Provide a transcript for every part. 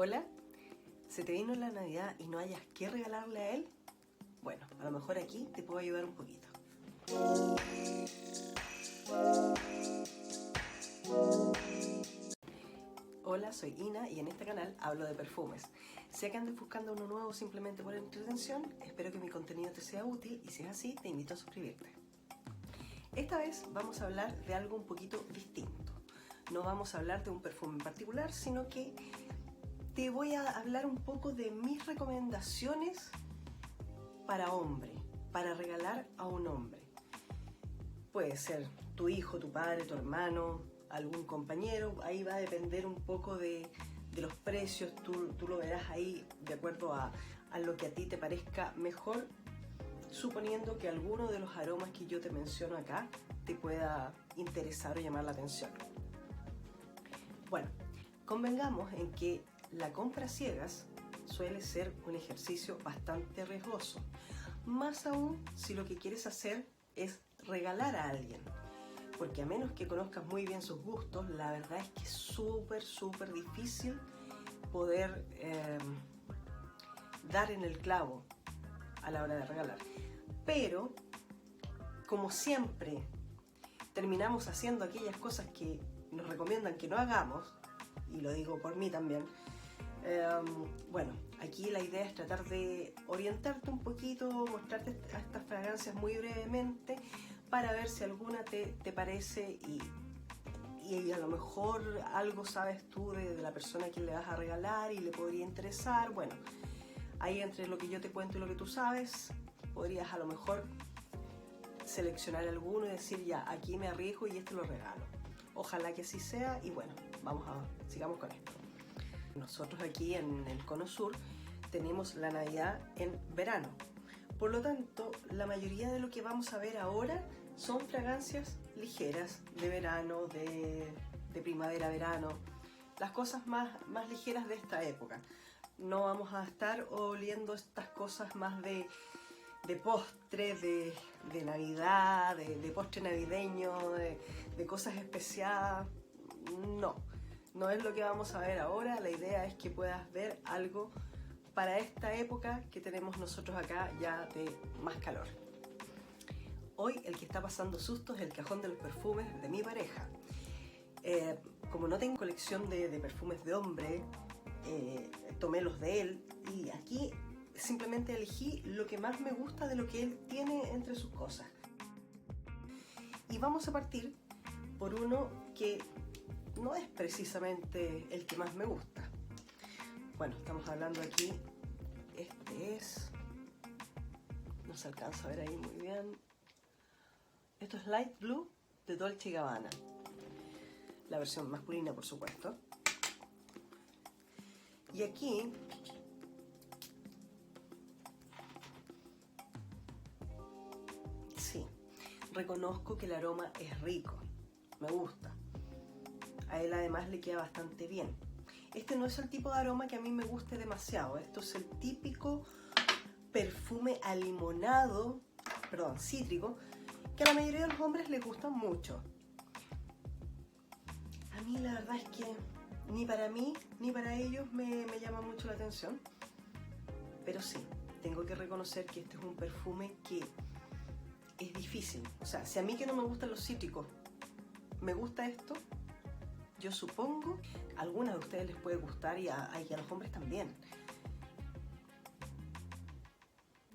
Hola, ¿se te vino la Navidad y no hayas qué regalarle a él? Bueno, a lo mejor aquí te puedo ayudar un poquito. Hola, soy Ina y en este canal hablo de perfumes. Sea que andes buscando uno nuevo simplemente por entretención, espero que mi contenido te sea útil y si es así, te invito a suscribirte. Esta vez vamos a hablar de algo un poquito distinto. No vamos a hablar de un perfume en particular, sino que te voy a hablar un poco de mis recomendaciones para hombre, para regalar a un hombre. Puede ser tu hijo, tu padre, tu hermano, algún compañero, ahí va a depender un poco de los precios, tú lo verás ahí de acuerdo a lo que a ti te parezca mejor, suponiendo que alguno de los aromas que yo te menciono acá te pueda interesar o llamar la atención. Bueno, convengamos en que la compra a ciegas suele ser un ejercicio bastante riesgoso, más aún si lo que quieres hacer es regalar a alguien, porque a menos que conozcas muy bien sus gustos, la verdad es que es súper difícil poder dar en el clavo a la hora de regalar. Pero, como siempre, terminamos haciendo aquellas cosas que nos recomiendan que no hagamos, y lo digo por mí también. Bueno, aquí la idea es tratar de orientarte un poquito, mostrarte estas fragancias muy brevemente para ver si alguna te parece y a lo mejor algo sabes tú de la persona a quien le vas a regalar y le podría interesar. Bueno, ahí entre lo que yo te cuento y lo que tú sabes, podrías a lo mejor seleccionar alguno y decir ya, aquí me arriesgo y este lo regalo. Ojalá que así sea y bueno, sigamos con esto. Nosotros aquí en el Cono Sur tenemos la Navidad en verano. Por lo tanto, la mayoría de lo que vamos a ver ahora son fragancias ligeras de verano, de primavera-verano, las cosas más ligeras de esta época. No vamos a estar oliendo estas cosas más de postre, de Navidad, de postre navideño, de cosas especiadas. No es lo que vamos a ver ahora. La idea es que puedas ver algo para esta época que tenemos nosotros acá ya de más calor. Hoy el que está pasando susto es el cajón de los perfumes de mi pareja. Como no tengo colección de perfumes de hombre, tomé los de él y aquí simplemente elegí lo que más me gusta de lo que él tiene entre sus cosas. Y vamos a partir por uno que no es precisamente el que más me gusta. Bueno, estamos hablando aquí, este es, no se alcanza a ver ahí muy bien, esto es Light Blue de Dolce & Gabbana, la versión masculina por supuesto. Y aquí sí, reconozco que el aroma es rico, me gusta. A él además le queda bastante bien. Este no es el tipo de aroma que a mí me guste demasiado. Esto es el típico perfume a limonado, perdón, cítrico, que a la mayoría de los hombres les gustan mucho. A mí la verdad es que ni para mí ni para ellos me llama mucho la atención. Pero sí, tengo que reconocer que este es un perfume que es difícil. O sea, si a mí que no me gustan los cítricos me gusta esto, yo supongo a algunas de ustedes les puede gustar y a los hombres también.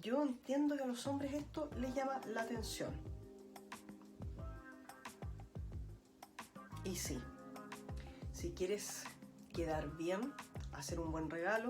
Yo entiendo que a los hombres esto les llama la atención. Y sí, si quieres quedar bien, hacer un buen regalo,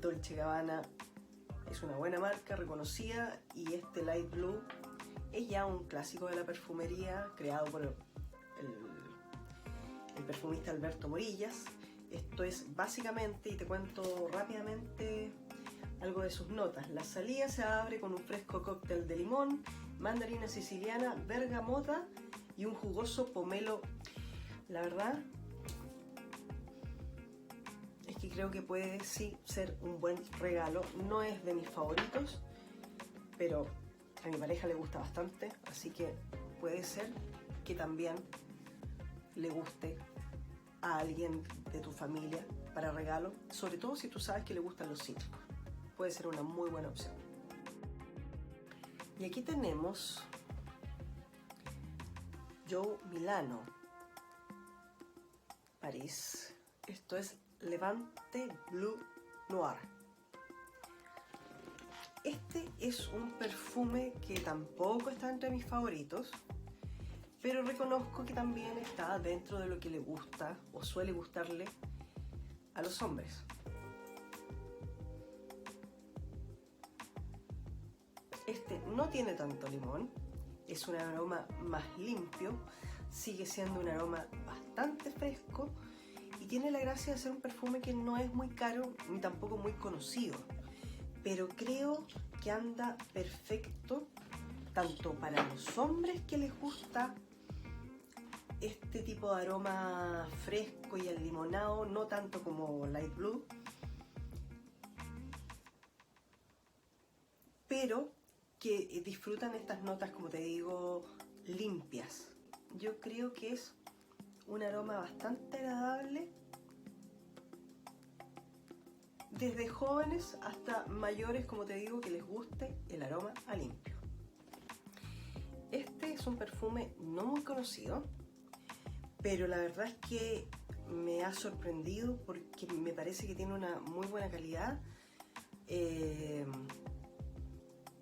Dolce & Gabbana es una buena marca, reconocida, y este Light Blue es ya un clásico de la perfumería, creado por el perfumista Alberto Morillas. Esto es básicamente, y te cuento rápidamente algo de sus notas. La salida se abre con un fresco cóctel de limón, mandarina siciliana, bergamota y un jugoso pomelo. La verdad es que creo que puede sí ser un buen regalo. No es de mis favoritos, pero a mi pareja le gusta bastante, así que puede ser que también le guste a alguien de tu familia para regalo, sobre todo si tú sabes que le gustan los cítricos. Puede ser una muy buena opción. Y aquí tenemos Joe Milano, París. Esto es Levante Bleu Noir. Este es un perfume que tampoco está entre mis favoritos, pero reconozco que también está dentro de lo que le gusta o suele gustarle a los hombres. Este no tiene tanto limón, es un aroma más limpio, sigue siendo un aroma bastante fresco y tiene la gracia de ser un perfume que no es muy caro ni tampoco muy conocido, pero creo que anda perfecto tanto para los hombres que les gusta este tipo de aroma fresco y el limonado, no tanto como Light Blue, pero que disfrutan estas notas, como te digo, limpias. Yo creo que es un aroma bastante agradable, desde jóvenes hasta mayores, como te digo, que les guste el aroma a limpio. Este es un perfume no muy conocido, pero la verdad es que me ha sorprendido porque me parece que tiene una muy buena calidad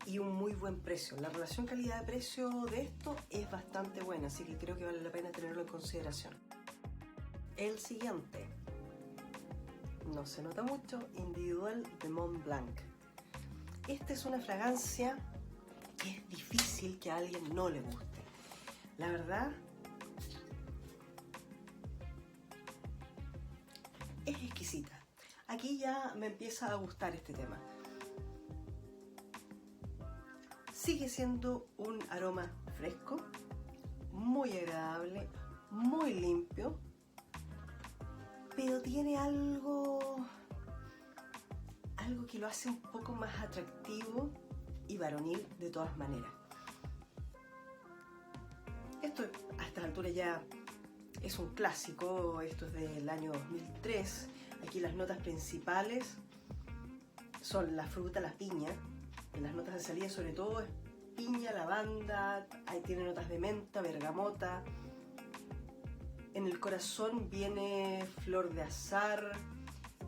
y un muy buen precio. La relación calidad-precio de esto es bastante buena, así que creo que vale la pena tenerlo en consideración. El siguiente, no se nota mucho, Individual de Mont Blanc. Esta es una fragancia que es difícil que a alguien no le guste. La verdad, es exquisita. Aquí ya me empieza a gustar este tema. Sigue siendo un aroma fresco, muy agradable, muy limpio, pero tiene algo que lo hace un poco más atractivo y varonil de todas maneras. Esto a esta altura ya es un clásico, esto es del año 2003. Aquí las notas principales son la fruta, la piña. En las notas de salida sobre todo es piña, lavanda, ahí tiene notas de menta, bergamota. En el corazón viene flor de azahar,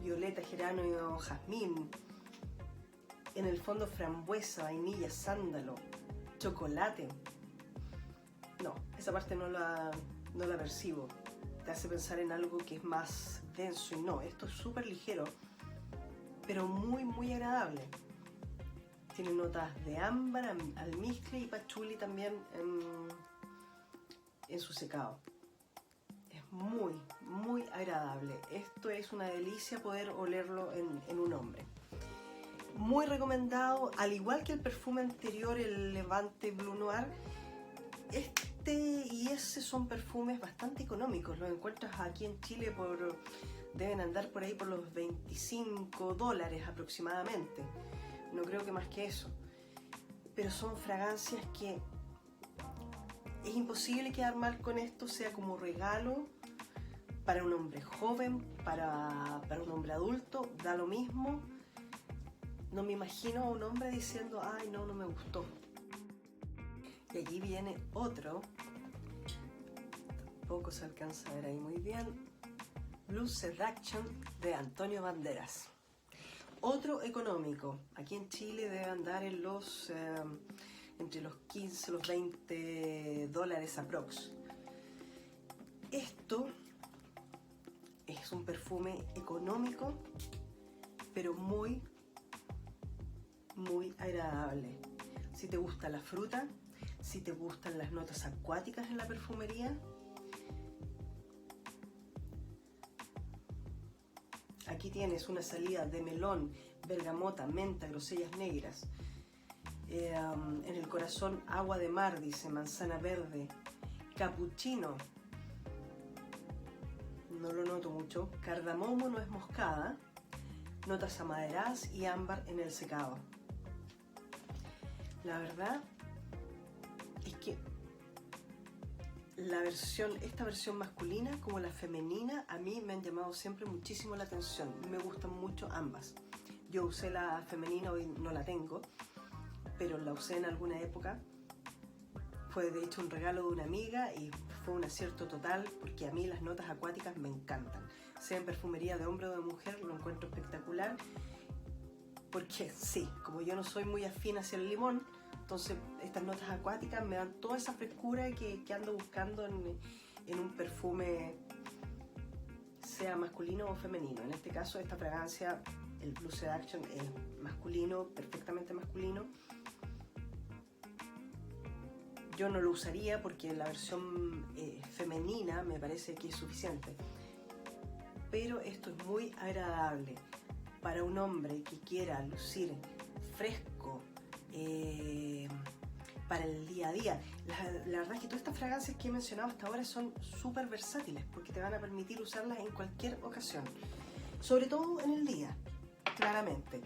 violeta, geranio, jazmín. En el fondo frambuesa, vainilla, sándalo, chocolate. No, esa parte no la percibo. Te hace pensar en algo que es más denso y no, esto es súper ligero, pero muy muy agradable. Tiene notas de ámbar, almizcle y pachuli también en su secado. Es muy, muy agradable. Esto es una delicia poder olerlo en un hombre. Muy recomendado, al igual que el perfume anterior, el Levante Bleu Noir. Este y ese son perfumes bastante económicos. Los encuentras aquí en Chile deben andar por ahí por los $25 aproximadamente. No creo que más que eso, pero son fragancias que es imposible quedar mal con esto, sea como regalo para un hombre joven, para un hombre adulto, da lo mismo. No me imagino a un hombre diciendo, ay no me gustó. Y allí viene otro, tampoco se alcanza a ver ahí muy bien, Blue Seduction de Antonio Banderas. Otro económico, aquí en Chile debe andar en entre los 15 y los $20 aprox. Esto es un perfume económico, pero muy, muy agradable. Si te gusta la fruta, si te gustan las notas acuáticas en la perfumería, aquí tienes una salida de melón, bergamota, menta, grosellas negras. En el corazón, agua de mar, dice, manzana verde, capuchino, no lo noto mucho, cardamomo, nuez moscada, notas amaderadas y ámbar en el secado. La verdad es que esta versión masculina como la femenina a mí me han llamado siempre muchísimo la atención. Me gustan mucho ambas. Yo usé la femenina, hoy no la tengo, pero la usé en alguna época. Fue de hecho un regalo de una amiga y fue un acierto total porque a mí las notas acuáticas me encantan. Sea en perfumería de hombre o de mujer, lo encuentro espectacular. Porque sí, como yo no soy muy afín hacia el limón, entonces estas notas acuáticas me dan toda esa frescura que ando buscando en un perfume, sea masculino o femenino. En este caso esta fragancia, el Blue Seduction, es masculino, perfectamente masculino. Yo no lo usaría porque la versión femenina me parece que es suficiente. Pero esto es muy agradable para un hombre que quiera lucir fresco para el día a día. La verdad es que todas estas fragancias que he mencionado hasta ahora son súper versátiles porque te van a permitir usarlas en cualquier ocasión. Sobre todo en el día, claramente.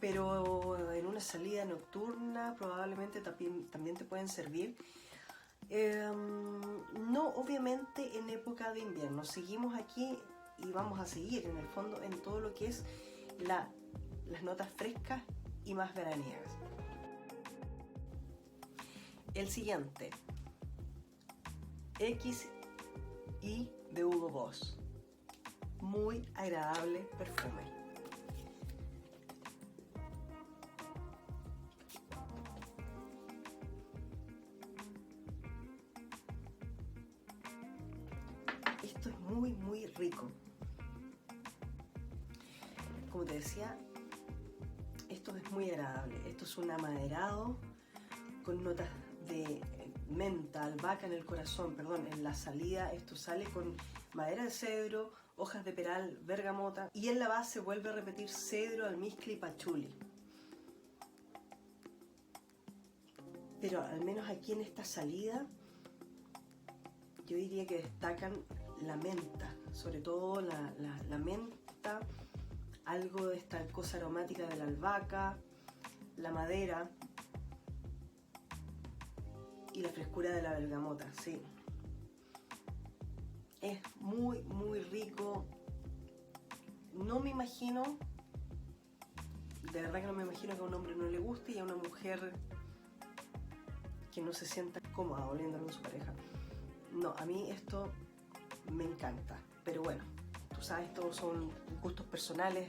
Pero en una salida nocturna probablemente también te pueden servir. No obviamente en época de invierno. Seguimos aquí y vamos a seguir en el fondo en todo lo que es las notas frescas y más veraniegas. El siguiente, XI de Hugo Boss. Muy agradable perfume. Esto es muy rico. Como te decía, esto es muy agradable. Esto es un amaderado con notas de menta, albahaca en el corazón, perdón, en la salida esto sale con madera de cedro, hojas de peral, bergamota y en la base vuelve a repetir cedro, almizcle y pachuli. Pero al menos aquí en esta salida yo diría que destacan la menta, sobre todo la menta, algo de esta cosa aromática de la albahaca, la madera y la frescura de la bergamota, sí. Es muy rico. No me imagino, de verdad que no me imagino que a un hombre no le guste y a una mujer que no se sienta cómoda oliéndolo con su pareja. No, a mí esto me encanta, pero bueno, tú sabes, todos son gustos personales.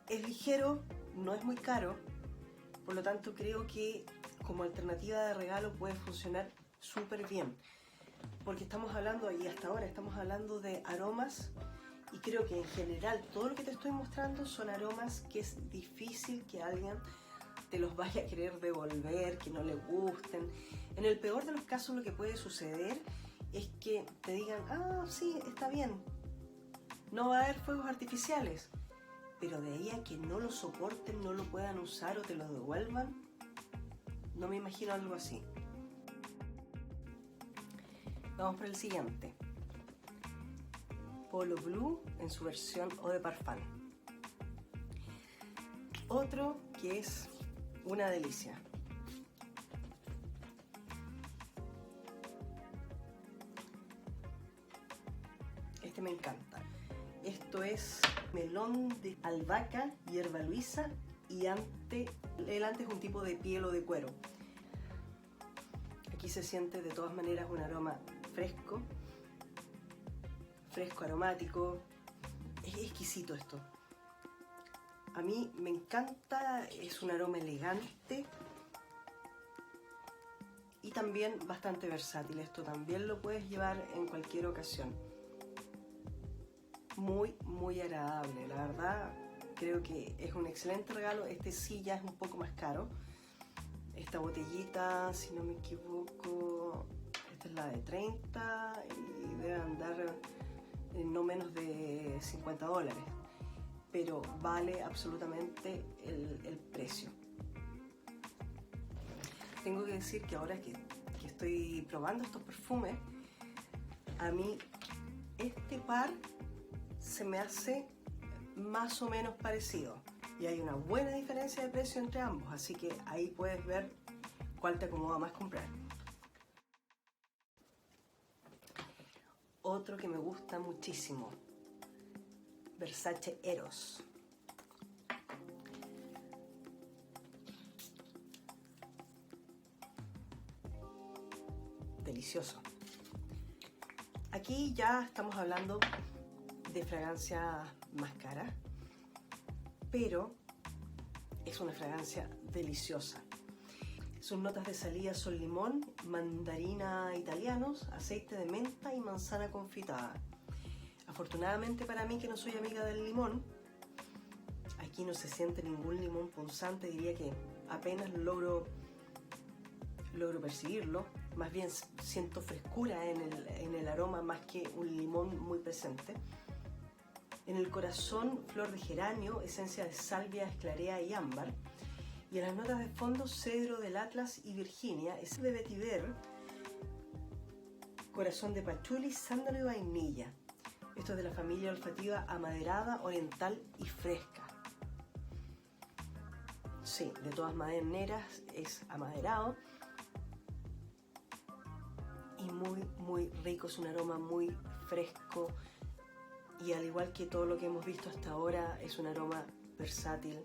Es ligero, no es muy caro, por lo tanto creo que como alternativa de regalo puede funcionar súper bien, porque estamos hablando, y hasta ahora estamos hablando de aromas, y creo que en general todo lo que te estoy mostrando son aromas que es difícil que alguien te los vaya a querer devolver, que no le gusten. En el peor de los casos lo que puede suceder es que te digan, ah, sí, está bien, no va a haber fuegos artificiales, pero de ahí a que no lo soporten, no lo puedan usar o te lo devuelvan, no me imagino algo así. Vamos por el siguiente. Polo Blue en su versión Eau de Parfum. Otro que es una delicia. Este me encanta. Esto es melón de albahaca, hierba luisa y el ante es un tipo de piel o de cuero. Aquí se siente de todas maneras un aroma fresco, aromático. Es exquisito esto. A mí me encanta, es un aroma elegante y también bastante versátil. Esto también lo puedes llevar en cualquier ocasión. Muy agradable, la verdad. Creo que es un excelente regalo. Este sí ya es un poco más caro. Esta botellita, si no me equivoco, esta es la de 30 y debe andar en no menos de $50. Pero vale absolutamente el precio. Tengo que decir que ahora que estoy probando estos perfumes, a mí este par se me hace más o menos parecido y hay una buena diferencia de precio entre ambos, así que ahí puedes ver cuál te acomoda más comprar. otro que me gusta muchísimo, Versace Eros. Delicioso. Aquí ya estamos hablando de fragancia más cara, pero es una fragancia deliciosa. Sus notas de salida son limón, mandarina italianos, aceite de menta y manzana confitada. Afortunadamente para mí, que no soy amiga del limón, aquí no se siente ningún limón punzante, diría que apenas logro percibirlo. Más bien siento frescura en el aroma más que un limón muy presente. En el corazón, flor de geranio, esencia de salvia, esclarea y ámbar. Y en las notas de fondo, cedro del Atlas y Virginia, es de vetiver, corazón de pachuli, sándalo y vainilla. Esto es de la familia olfativa amaderada, oriental y fresca. Sí, de todas maneras es amaderado y muy rico, es un aroma muy fresco y al igual que todo lo que hemos visto hasta ahora, es un aroma versátil.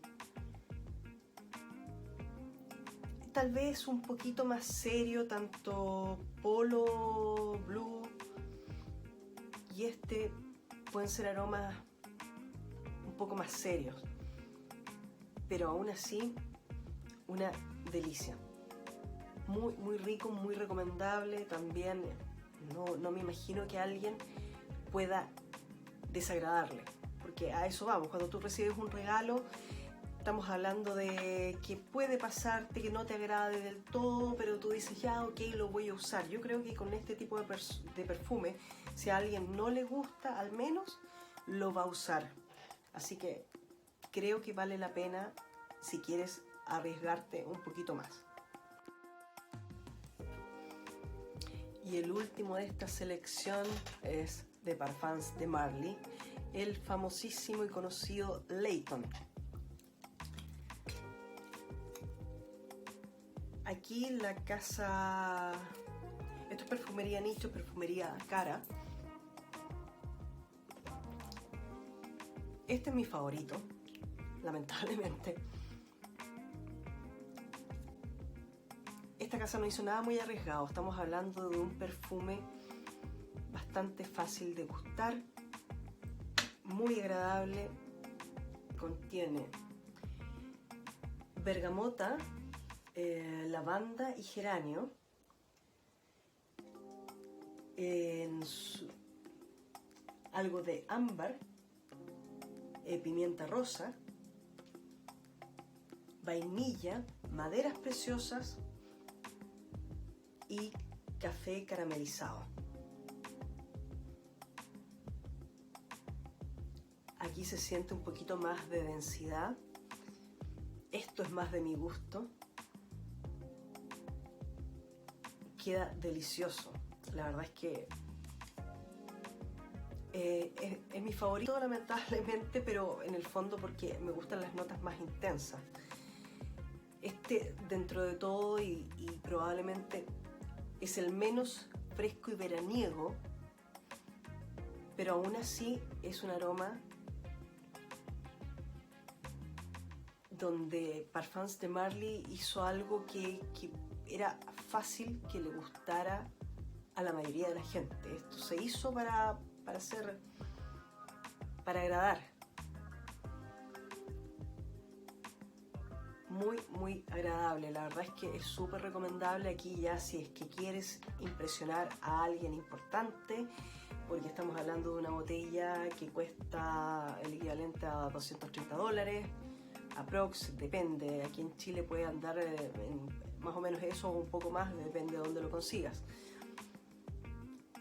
Tal vez un poquito más serio, tanto Polo, Blue y este pueden ser aromas un poco más serios, pero aún así una delicia. Muy rico, muy recomendable. También no me imagino que a alguien pueda desagradarle, porque a eso vamos. Cuando tú recibes un regalo, estamos hablando de que puede pasarte que no te agrade del todo, pero tú dices, ya, ok, lo voy a usar. Yo creo que con este tipo de perfume, si a alguien no le gusta, al menos lo va a usar. Así que creo que vale la pena si quieres arriesgarte un poquito más. Y el último de esta selección es de Parfums de Marly, el famosísimo y conocido Layton. Aquí la casa, esto es perfumería nicho, perfumería cara. Este es mi favorito, lamentablemente. Esta casa no hizo nada muy arriesgado, estamos hablando de un perfume bastante fácil de gustar, muy agradable, contiene bergamota, lavanda y geranio, algo de ámbar, pimienta rosa, vainilla, maderas preciosas y café caramelizado. Aquí se siente un poquito más de densidad. Esto es más de mi gusto. Queda delicioso. La verdad es que es mi favorito, lamentablemente, pero en el fondo porque me gustan las notas más intensas. Este, dentro de todo, y probablemente es el menos fresco y veraniego, pero aún así es un aroma donde Parfums de Marly hizo algo que era fácil que le gustara a la mayoría de la gente. Esto se hizo para agradar. Muy agradable, la verdad es que es súper recomendable. Aquí ya si es que quieres impresionar a alguien importante, porque estamos hablando de una botella que cuesta el equivalente a $230, aprox, depende. Aquí en Chile puede andar en más o menos eso o un poco más, depende de dónde lo consigas.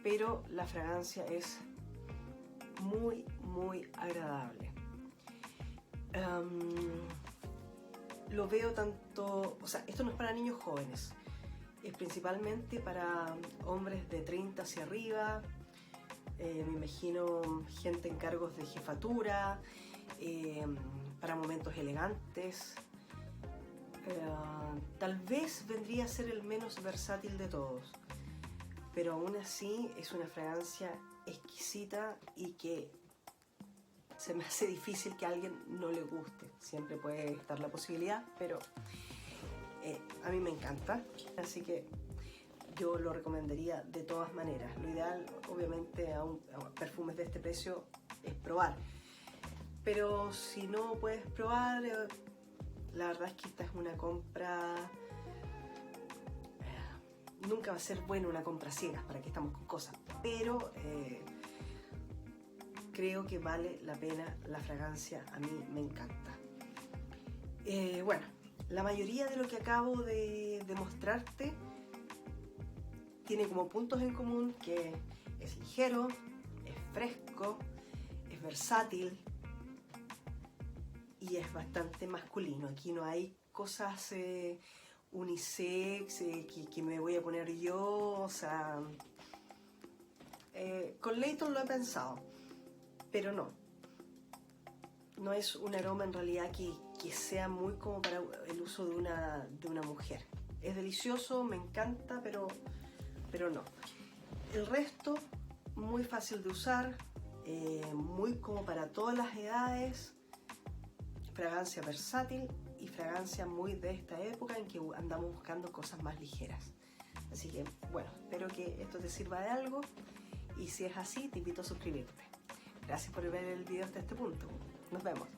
Pero la fragancia es muy agradable. Lo veo tanto, o sea, esto no es para niños jóvenes, es principalmente para hombres de 30 hacia arriba. Me imagino gente en cargos de jefatura, para momentos elegantes. Tal vez vendría a ser el menos versátil de todos, pero aún así es una fragancia exquisita y que se me hace difícil que a alguien no le guste. Siempre puede estar la posibilidad, pero a mí me encanta, así que yo lo recomendaría de todas maneras. Lo ideal, obviamente, a perfumes de este precio es probar, pero si no puedes probar, la verdad es que esta es una compra... nunca va a ser buena una compra ciegas, para que estamos con cosas, pero creo que vale la pena la fragancia, a mí me encanta. Bueno, la mayoría de lo que acabo de mostrarte tiene como puntos en común que es ligero, es fresco, es versátil y es bastante masculino. Aquí no hay cosas unisex que me voy a poner yo, o sea... con Layton lo he pensado, pero no es un aroma en realidad que sea muy como para el uso de una mujer. Es delicioso, me encanta, pero no. El resto, muy fácil de usar, muy como para todas las edades, fragancia versátil y fragancia muy de esta época en que andamos buscando cosas más ligeras. Así que, bueno, espero que esto te sirva de algo y si es así, te invito a suscribirte. Gracias por ver el video hasta este punto. Nos vemos.